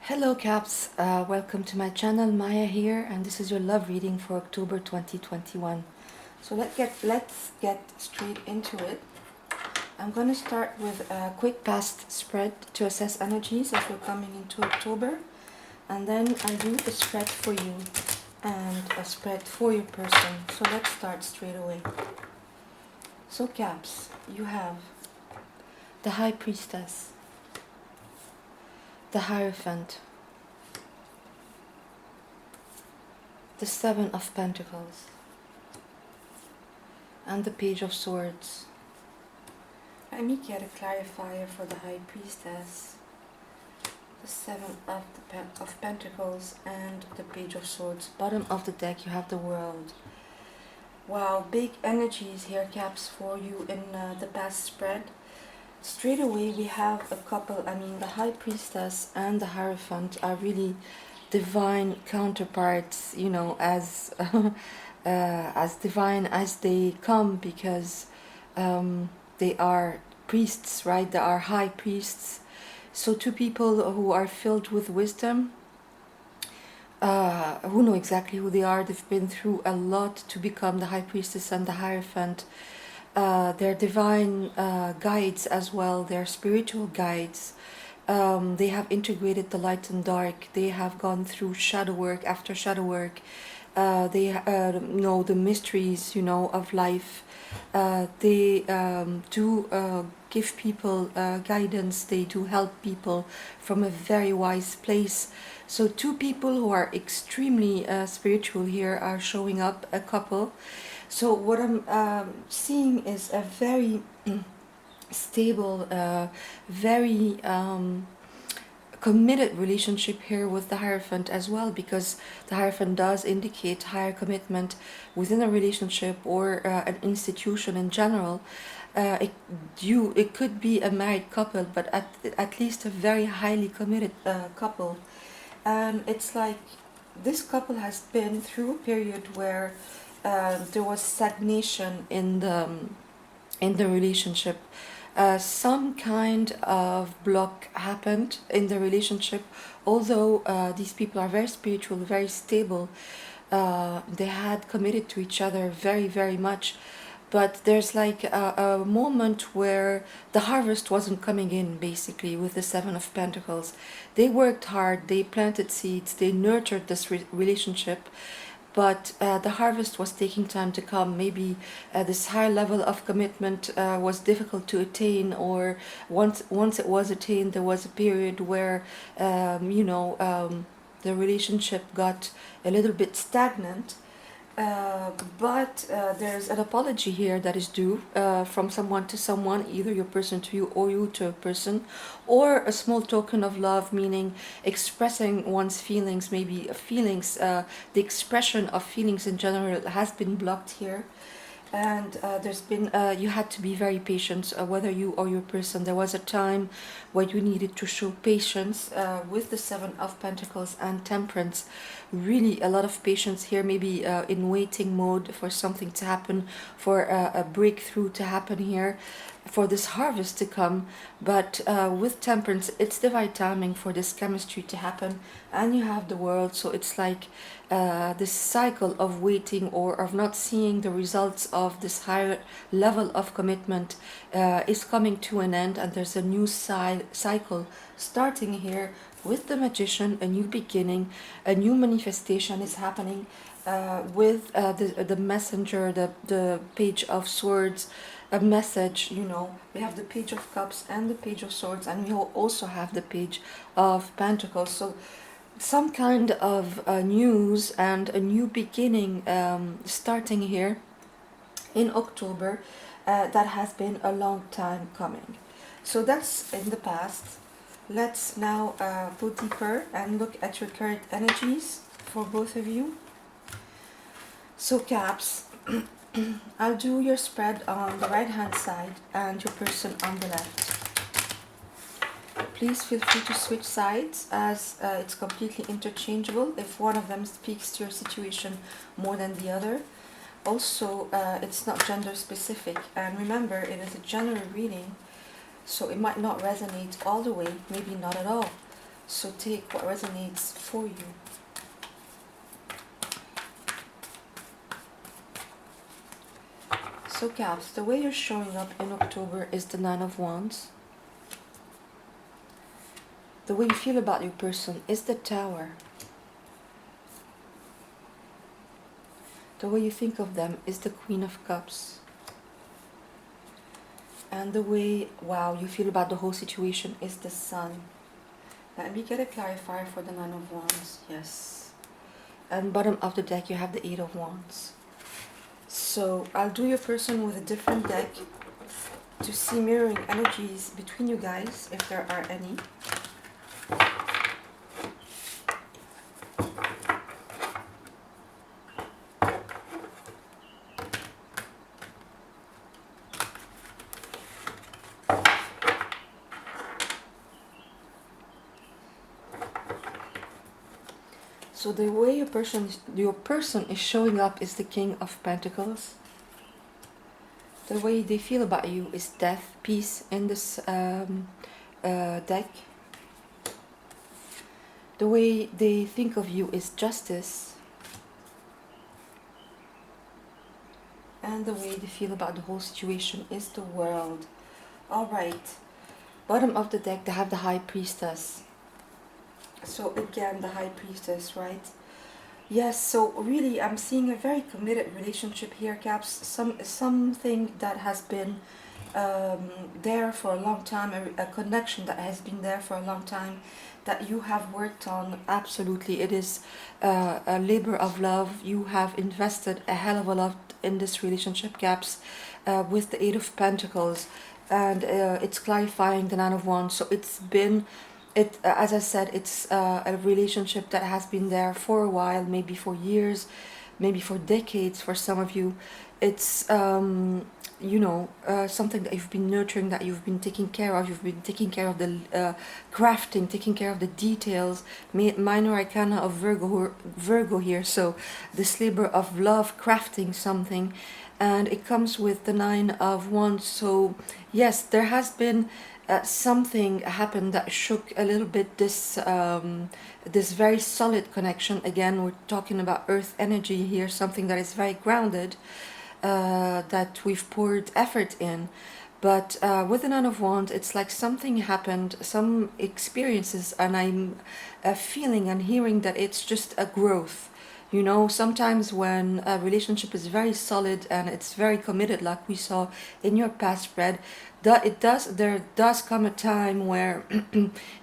Hello Caps, welcome to my channel. Maya here, and this is your love reading for October 2021. So let's get straight into it. I'm going to start with a quick past spread to assess energies as we're coming into October, and then I'll do a spread for you and a spread for your person. So let's start straight away. So Caps, you have the High Priestess, the Hierophant, the Seven of Pentacles, and the Page of Swords. Let me get a clarifier for the High Priestess, the Seven of Pentacles, and the Page of Swords. Bottom of the deck you have the World. Wow, big energies here, Caps, for you in the past spread. Straight away we have a couple. The High Priestess and the Hierophant are really divine counterparts, you know, as divine as they come, because they are priests, right? They are high priests. So two people who are filled with wisdom, who know exactly who they are. They've been through a lot to become the High Priestess and the Hierophant. They're divine guides as well. They're spiritual guides. They have integrated the light and dark. They have gone through shadow work after shadow work. They know the mysteries, you know, of life. They do give people guidance. They do help people from a very wise place. So two people who are extremely spiritual here are showing up, a couple. So what I'm seeing is a very stable, very committed relationship here with the Hierophant as well, because the Hierophant does indicate higher commitment within a relationship or an institution in general. It could be a married couple, but at least a very highly committed couple. And it's like this couple has been through a period where there was stagnation in the relationship. Some kind of block happened in the relationship. Although these people are very spiritual, very stable, they had committed to each other very, very much. But there's like a moment where the harvest wasn't coming in, basically, with the Seven of Pentacles. They worked hard, they planted seeds, they nurtured this relationship, but the harvest was taking time to come. Maybe this high level of commitment was difficult to attain, or once it was attained, there was a period where the relationship got a little bit stagnant. But there's an apology here that is due from someone to someone, either your person to you or you to a person, or a small token of love, meaning expressing one's feelings. Maybe feelings, the expression of feelings in general has been blocked here. And there's been you had to be very patient, whether you or your person. There was a time where you needed to show patience with the Seven of Pentacles and Temperance. Really a lot of patience here, maybe in waiting mode for something to happen, for a breakthrough to happen here, for this harvest to come. But with Temperance, it's the right timing for this chemistry to happen. And you have the World, so it's like this cycle of waiting or of not seeing the results of this higher level of commitment is coming to an end, and there's a new cycle starting here with the Magician. A new beginning, a new manifestation is happening with the Messenger, the Page of Swords, a message. You know, we have the Page of Cups and the Page of Swords, and we also have the Page of Pentacles. So some kind of news and a new beginning starting here in October that has been a long time coming. So that's in the past. Let's now go deeper and look at your current energies for both of you. So Caps, I'll do your spread on the right hand side and your person on the left. Please feel free to switch sides, as it's completely interchangeable if one of them speaks to your situation more than the other. Also, it's not gender specific, and remember, it is a general reading, so it might not resonate all the way, maybe not at all. So take what resonates for you. So Caps, the way you're showing up in October is the Nine of Wands. The way you feel about your person is the Tower. The way you think of them is the Queen of Cups. And the way, wow, you feel about the whole situation is the Sun. Let me get a clarifier for the Nine of Wands. Yes. And bottom of the deck, you have the Eight of Wands. So I'll do your person with a different deck to see mirroring energies between you guys, if there are any. So the way your person is showing up is the King of Pentacles. The way they feel about you is death, peace in this deck. The way they think of you is justice. And the way they feel about the whole situation is the World. Alright, bottom of the deck they have the High Priestess. So again, the High Priestess, right? Yes, so really I'm seeing a very committed relationship here, Caps. Something that has been there for a long time, a connection that has been there for a long time, that you have worked on. Absolutely, it is a labor of love. You have invested a hell of a lot in this relationship, Caps, with the Eight of Pentacles, and it's clarifying the Nine of Wands. So it's been, as I said, it's a relationship that has been there for a while, maybe for years, maybe for decades for some of you. It's something that you've been nurturing, that you've been taking care of. You've been taking care of the crafting, taking care of the details. Minor arcana of Virgo here. So this labor of love, crafting something, and it comes with the Nine of Wands. So yes, there has been something happened that shook a little bit this this very solid connection. Again, we're talking about earth energy here, something that is very grounded, that we've poured effort in. But with the Nine of Wands, it's like something happened, some experiences, and I'm feeling and hearing that it's just a growth. You know, sometimes when a relationship is very solid and it's very committed, like we saw in your past spread, there does come a time where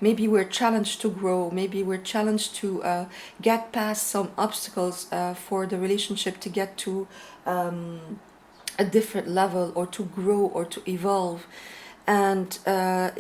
maybe we're challenged to grow, maybe we're challenged to get past some obstacles for the relationship to get to a different level, or to grow, or to evolve. And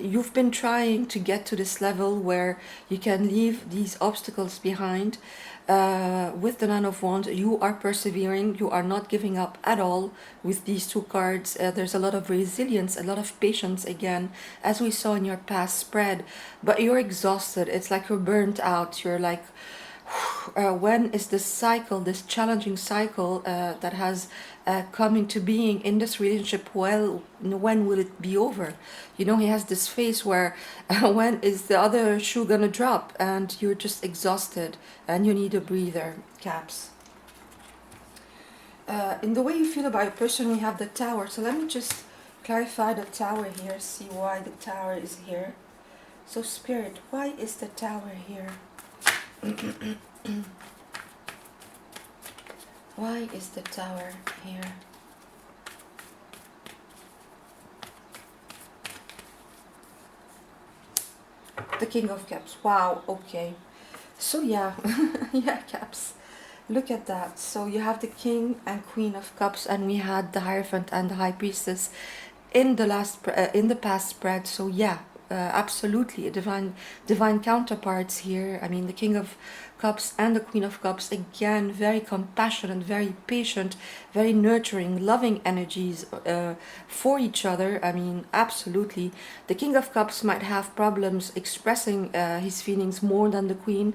you've been trying to get to this level where you can leave these obstacles behind. With the Nine of Wands, you are persevering, you are not giving up at all with these two cards. There's a lot of resilience, a lot of patience again, as we saw in your past spread. But you're exhausted, it's like you're burnt out, you're like, when is this cycle, this challenging cycle that has come into being in this relationship, well, when will it be over? You know, he has this face where when is the other shoe gonna drop, and you're just exhausted and you need a breather, Caps. In the way you feel about your person, we have the Tower. So let me just clarify the Tower here, see why the Tower is here. So Spirit, why is the Tower here? Why is the Tower here? The King of Cups. Wow, okay. So yeah, yeah, Caps. Look at that. So you have the King and Queen of Cups, and we had the Hierophant and the High Priestess in the past spread. So yeah, absolutely, a divine counterparts here. I mean, the King of Cups and the Queen of Cups, again, very compassionate, very patient, very nurturing, loving energies for each other. I mean, absolutely. The King of Cups might have problems expressing his feelings more than the Queen.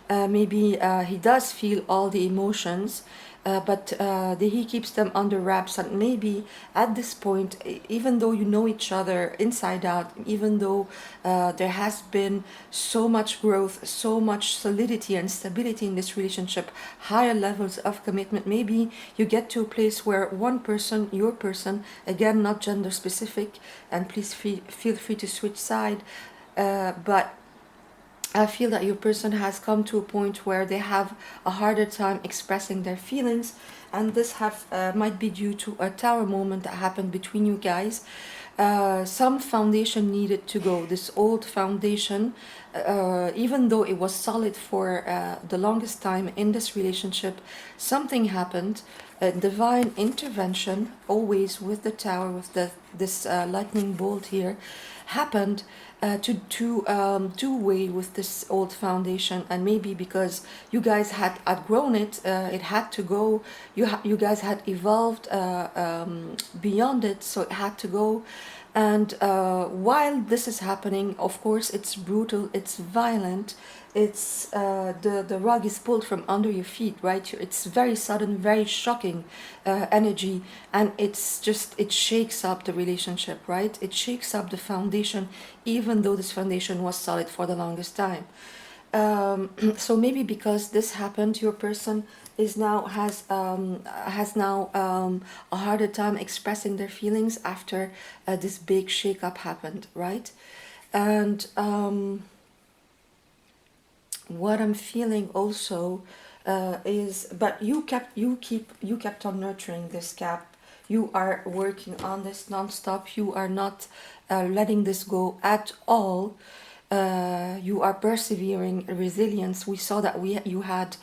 Maybe he does feel all the emotions, but he keeps them under wraps. And maybe at this point, even though you know each other inside out, even though there has been so much growth, so much solidity and stability in this relationship, higher levels of commitment, maybe you get to a place where one person, your person, again, not gender specific, and please feel free to switch side, but I feel that your person has come to a point where they have a harder time expressing their feelings, and this might be due to a tower moment that happened between you guys. Some foundation needed to go. This old foundation, even though it was solid for the longest time in this relationship, something happened. A divine intervention, always with the tower, with this lightning bolt here, happened to do away with this old foundation. And maybe because you guys had outgrown it, it had to go. You guys had evolved beyond it, so it had to go. And while this is happening, of course, it's brutal, it's violent, it's the rug is pulled from under your feet, right? It's very sudden, very shocking energy, and it shakes up the relationship, right? It shakes up the foundation, even though this foundation was solid for the longest time. So maybe because this happened, your person has now a harder time expressing their feelings after this big shake-up happened, right? And what I'm feeling also is, but you kept on nurturing this gap. You are working on this non-stop. You are not letting this go at all. You are persevering, resilience. We saw that you had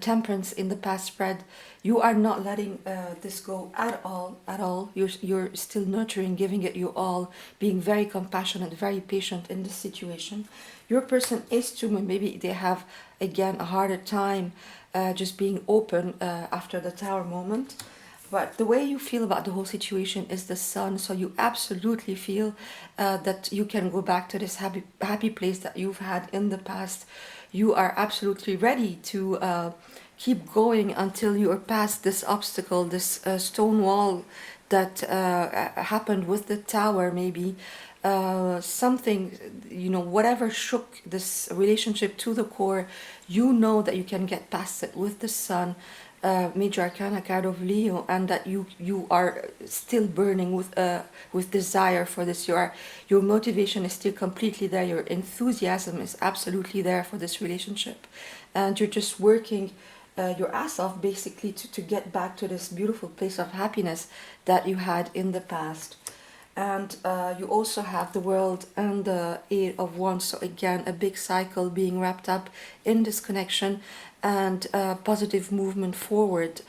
temperance in the past spread. You are not letting this go at all, at all. You're still nurturing, giving it you all, being very compassionate, very patient in this situation. Your person is too, maybe they have, again, a harder time just being open after the tower moment. But the way you feel about the whole situation is the sun. So you absolutely feel that you can go back to this happy place that you've had in the past. You are absolutely ready to keep going until you are past this obstacle, this stone wall that happened with the tower, maybe. Something, whatever shook this relationship to the core, you know that you can get past it with the sun. Major Arcana card of Leo, and that you are still burning with desire for this. Your motivation is still completely there. Your enthusiasm is absolutely there for this relationship, and you're just working your ass off basically to get back to this beautiful place of happiness that you had in the past. And you also have the World and the Eight of Wands. So again, a big cycle being wrapped up in this connection, and positive movement forward,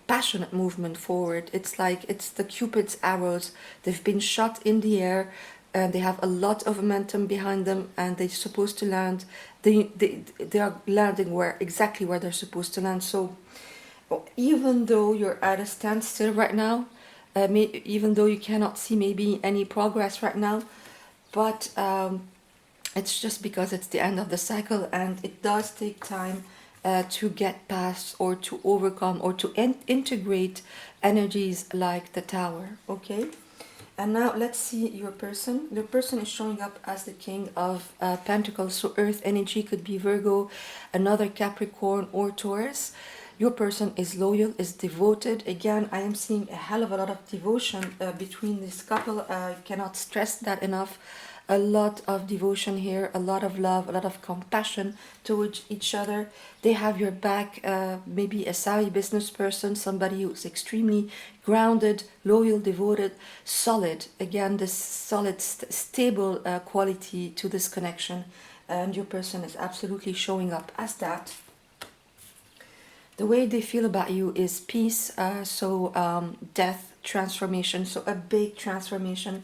passionate movement forward. It's like it's the Cupid's arrows. They've been shot in the air, and they have a lot of momentum behind them, and they're supposed to land. They are landing exactly where they're supposed to land. So even though you're at a standstill right now, even though you cannot see maybe any progress right now, but it's just because it's the end of the cycle, and it does take time to get past or to overcome or to integrate energies like the tower. Okay, and now let's see your person. Your person is showing up as the King of Pentacles, so earth energy, could be Virgo, another Capricorn or Taurus. Your person is loyal, is devoted. Again, I am seeing a hell of a lot of devotion between this couple. I cannot stress that enough. A lot of devotion here, a lot of love, a lot of compassion towards each other. They have your back, maybe a savvy business person, somebody who's extremely grounded, loyal, devoted, solid. Again, this solid, stable quality to this connection. And your person is absolutely showing up as that. The way they feel about you is peace, death, transformation. So a big transformation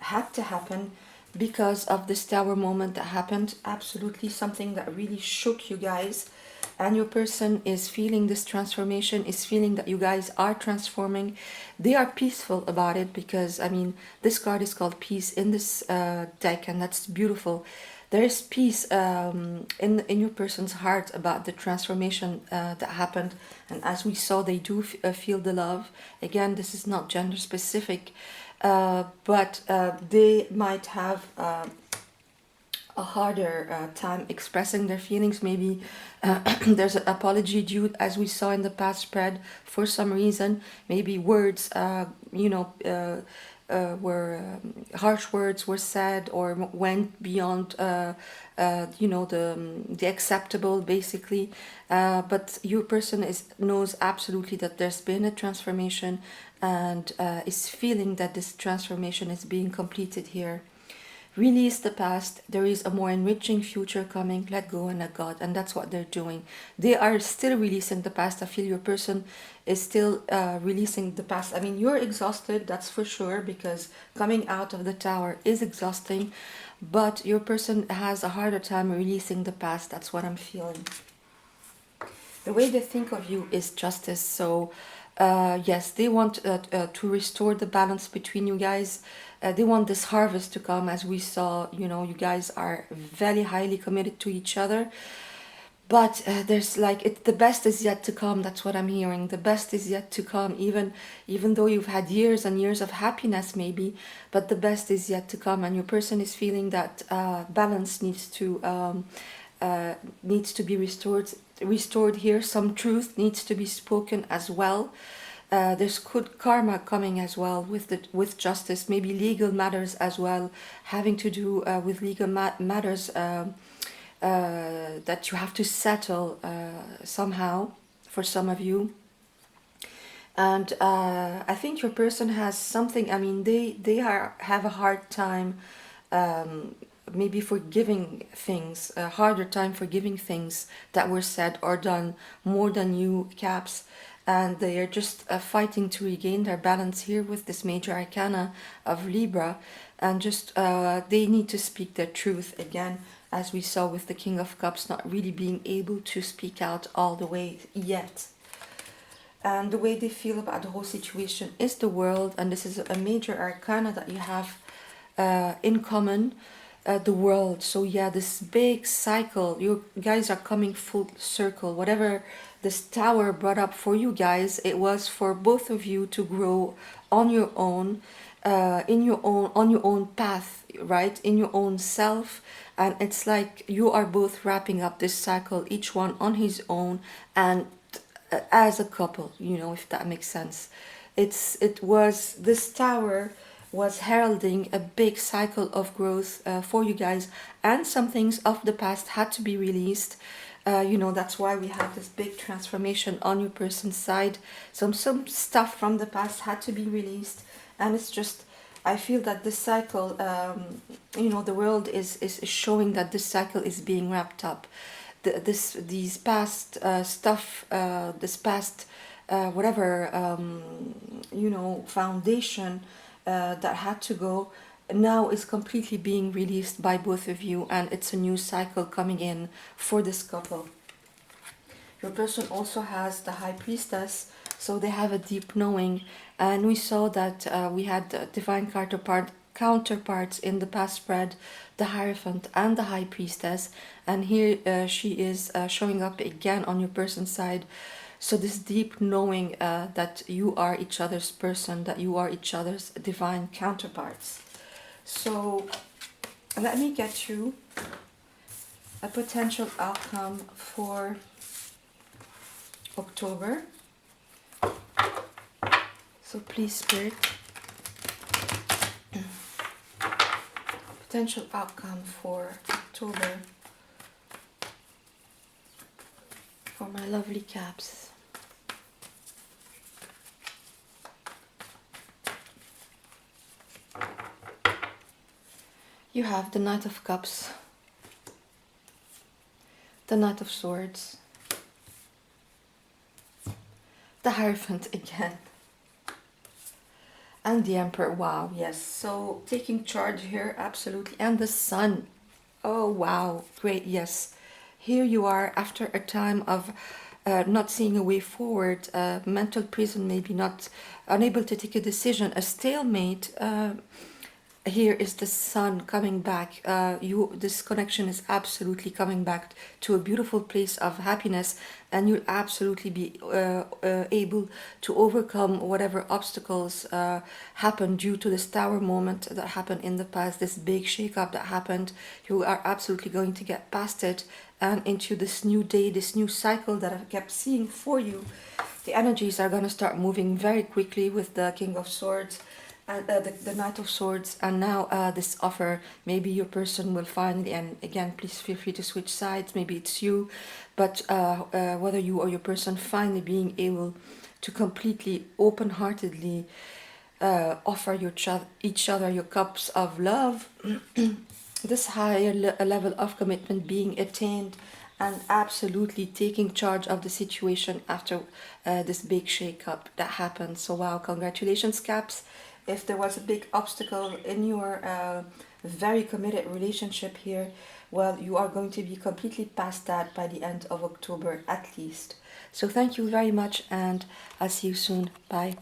had to happen. because of this tower moment that happened. Absolutely something that really shook you guys. And your person is feeling this transformation, is feeling that you guys are transforming. They are peaceful about it because, I mean, this card is called peace in this deck, and that's beautiful. There is peace in your person's heart about the transformation that happened. And as we saw, they do feel the love. Again, this is not gender specific, but they might have a harder time expressing their feelings. Maybe there's an apology due, as we saw in the past spread, for some reason. Maybe words, were harsh words were said or went beyond, the acceptable, basically. But your person knows absolutely that there's been a transformation, and is feeling that this transformation is being completed here. Release the past. There is a more enriching future coming. Let go and let God. And that's what they're doing. They are still releasing the past. I feel your person is still releasing the past. I mean, you're exhausted, that's for sure, because coming out of the tower is exhausting. But your person has a harder time releasing the past. That's what I'm feeling. The way they think of you is justice. So yes, they want to restore the balance between you guys. They want this harvest to come. As we saw, you guys are very highly committed to each other. But there's the best is yet to come. That's what I'm hearing. The best is yet to come, even though you've had years and years of happiness, maybe. But the best is yet to come, and your person is feeling that balance needs to be restored here. Some truth needs to be spoken as well. There's good karma coming as well with justice, maybe legal matters as well, having to do with legal matters that you have to settle somehow for some of you. And I think your person has something. I mean, have a hard time, maybe forgiving things, a harder time forgiving things that were said or done more than you, Caps. And they are just fighting to regain their balance here with this major arcana of Libra. And just they need to speak their truth again, as we saw with the King of Cups not really being able to speak out all the way yet. And the way they feel about the whole situation is the World, and this is a major arcana that you have in common, the World. So yeah, this big cycle, you guys are coming full circle. Whatever this tower brought up for you guys, it was for both of you to grow on your own, on your own path, right, in your own self. And it's like you are both wrapping up this cycle, each one on his own, and as a couple, if that makes sense. This tower was heralding a big cycle of growth for you guys, and some things of the past had to be released. That's why we have this big transformation on your person's side. Some stuff from the past had to be released, and it's just, I feel that this cycle, the World is showing that this cycle is being wrapped up. These past stuff, this past whatever, foundation that had to go, now is completely being released by both of you, and it's a new cycle coming in for this couple. Your person also has the High Priestess, so they have a deep knowing, and we saw that we had divine counterparts in the past spread, the Hierophant and the High Priestess, and here she is showing up again on your person's side. So this deep knowing that you are each other's person, that you are each other's divine counterparts. So let me get you a potential outcome for October. So please, Spirit, potential outcome for October for my lovely Caps. You have the Knight of Cups, the Knight of Swords, the Hierophant again, And the Emperor, wow, yes. So taking charge here, absolutely. And the Sun, oh wow, great, yes. Here you are after a time of not seeing a way forward, mental prison, maybe not unable to take a decision, a stalemate. Here is the Sun coming back. This connection is absolutely coming back to a beautiful place of happiness, and you'll absolutely be able to overcome whatever obstacles happened due to this Tower moment that happened in the past, this big shake-up that happened. You are absolutely going to get past it and into this new day, this new cycle that I've kept seeing for you. The energies are going to start moving very quickly with the King of Swords and the Knight of Swords, and now this offer. Maybe your person will finally, and again, please feel free to switch sides. Maybe it's you, but whether you or your person finally being able to completely, open-heartedly offer each other your cups of love, this higher level of commitment being attained, and absolutely taking charge of the situation after this big shake-up that happened. So wow, congratulations, Caps. If there was a big obstacle in your very committed relationship here, well, you are going to be completely past that by the end of October at least. So thank you very much, and I'll see you soon. Bye.